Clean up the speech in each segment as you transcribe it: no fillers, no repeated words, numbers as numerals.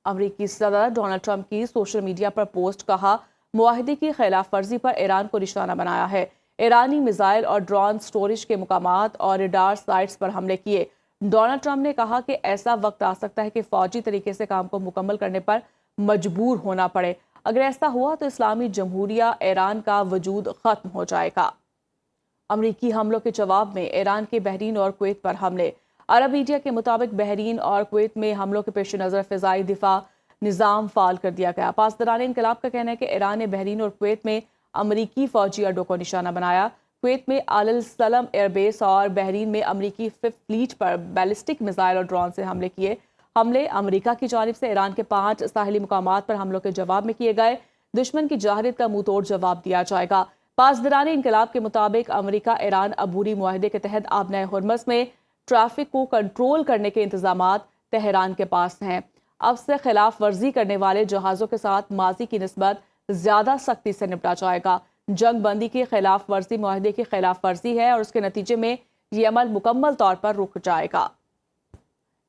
امریکی صدر Donald Trump کی سوشل میڈیا پر پوسٹ، کہا معاہدے کی خلاف ورزی پر ایران کو نشانہ بنایا ہے، ایرانی میزائل اور ڈرون سٹوریج کے مقامات اور ریڈار سائٹس پر حملے کیے۔ ڈونلڈ ٹرمپ نے کہا کہ ایسا وقت آ سکتا ہے کہ فوجی طریقے سے کام کو مکمل کرنے پر مجبور ہونا پڑے، اگر ایسا ہوا تو اسلامی جمہوریہ ایران کا وجود ختم ہو جائے گا۔ امریکی حملوں کے جواب میں ایران کے بحرین اور کویت پر حملے۔ عرب میڈیا کے مطابق بحرین اور کویت میں حملوں کے پیش نظر فضائی دفاع نظام فعال کر دیا گیا۔ پاسداران انقلاب کا کہنا ہے کہ ایران نے بحرین اور کویت میں امریکی فوجی اڈوں کو نشانہ بنایا۔ کویت میں آل السلم ایئر بیس اور بحرین میں امریکی ففتھ فلیٹ پر بیلسٹک میزائل اور ڈرون سے حملے کیے۔ حملے امریکہ کی جانب سے ایران کے 5 ساحلی مقامات پر حملوں کے جواب میں کیے گئے۔ دشمن کی جارحیت کا منہ توڑ جواب دیا جائے گا۔ پاسداران انقلاب کے مطابق امریکہ ایران عبوری معاہدے کے تحت آبنۂ ہرمز میں ٹریفک کو کنٹرول کرنے کے انتظامات تہران کے پاس ہیں۔ اب سے خلاف ورزی کرنے والے جہازوں کے ساتھ ماضی کی نسبت زیادہ سختی سے نپٹا جائے گا۔ جنگ بندی کی خلاف ورزی معاہدے کی خلاف ورزی ہے اور اس کے نتیجے میں یہ عمل مکمل طور پر رک جائے گا۔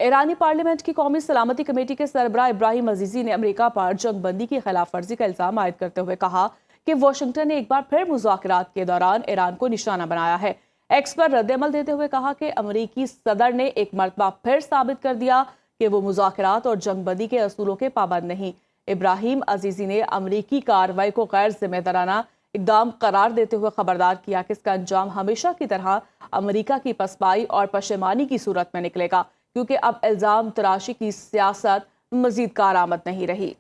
ایرانی پارلیمنٹ کی قومی سلامتی کمیٹی کے سربراہ ابراہیم عزیزی نے امریکہ پر جنگ بندی کی خلاف ورزی کا الزام عائد کرتے ہوئے کہا کہ واشنگٹن نے ایک بار پھر مذاکرات کے دوران ایران کو نشانہ بنایا ہے۔ ایکس پر رد عمل دیتے ہوئے کہا کہ امریکی صدر نے ایک مرتبہ پھر ثابت کر دیا کہ وہ مذاکرات اور جنگ بندی کے اصولوں کے پابند نہیں۔ ابراہیم عزیزی نے امریکی کارروائی کو غیر ذمہ دارانہ اقدام قرار دیتے ہوئے خبردار کیا کہ اس کا انجام ہمیشہ کی طرح امریکہ کی پسپائی اور پشیمانی کی صورت میں نکلے گا، کیونکہ اب الزام تراشی کی سیاست مزید کارآمد نہیں رہی۔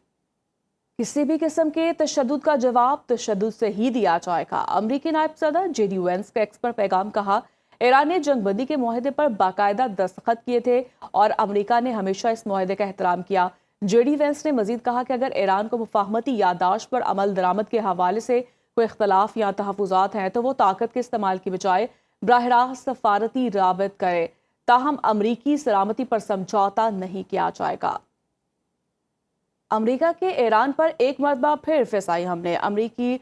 کسی بھی قسم کے تشدد کا جواب تشدد سے ہی دیا جائے گا۔ امریکی نائب صدر جے ڈی وینس کا ایکس پر پیغام، کہا ایران نے جنگ بندی کے معاہدے پر باقاعدہ دستخط کیے تھے اور امریکہ نے ہمیشہ اس معاہدے کا احترام کیا۔ جے ڈی وینس نے مزید کہا کہ اگر ایران کو مفاہمتی یادداشت پر عمل درآمد کے حوالے سے کوئی اختلاف یا تحفظات ہیں تو وہ طاقت کے استعمال کی بجائے براہ راست سفارتی رابط کرے، تاہم امریکی سلامتی پر سمجھوتہ نہیں کیا جائے گا۔ امریکہ کے ایران پر ایک مرتبہ پھر فضائی حملے۔ امریکی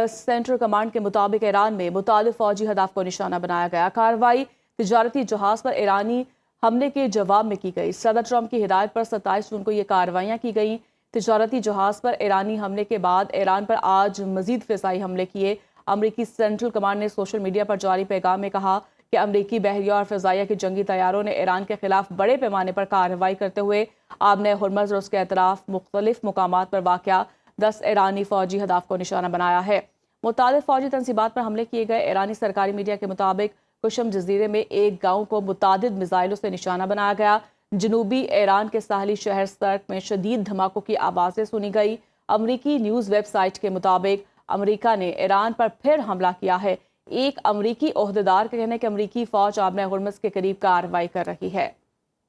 سینٹرل کمانڈ کے مطابق ایران میں متعدد فوجی ہدف کو نشانہ بنایا گیا۔ کارروائی تجارتی جہاز پر ایرانی حملے کے جواب میں کی گئی۔ صدر ٹرمپ کی ہدایت پر 27 جون کو یہ کارروائیاں کی گئیں۔ تجارتی جہاز پر ایرانی حملے کے بعد ایران پر آج مزید فضائی حملے کیے۔ امریکی سینٹرل کمانڈ نے سوشل میڈیا پر جاری پیغام میں کہا کہ امریکی بحریہ اور فضائیہ کے جنگی طیاروں نے ایران کے خلاف بڑے پیمانے پر کارروائی کرتے ہوئے آبنۂ ہرمز اور اس کے اطراف مختلف مقامات پر واقع 10 ایرانی فوجی ہدف کو نشانہ بنایا ہے۔ متعدد فوجی تنصیبات پر حملے کیے گئے۔ ایرانی سرکاری میڈیا کے مطابق کشم جزیرے میں ایک گاؤں کو متعدد میزائلوں سے نشانہ بنایا گیا۔ جنوبی ایران کے ساحلی شہر سرک میں شدید دھماکوں کی آوازیں سنی گئی۔ امریکی نیوز ویب سائٹ کے مطابق امریکہ نے ایران پر پھر حملہ کیا ہے۔ ایک امریکی عہدیدار کا کہنا ہے کہ امریکی فوج آبنۂ ہرمز کے قریب کارروائی کر رہی ہے۔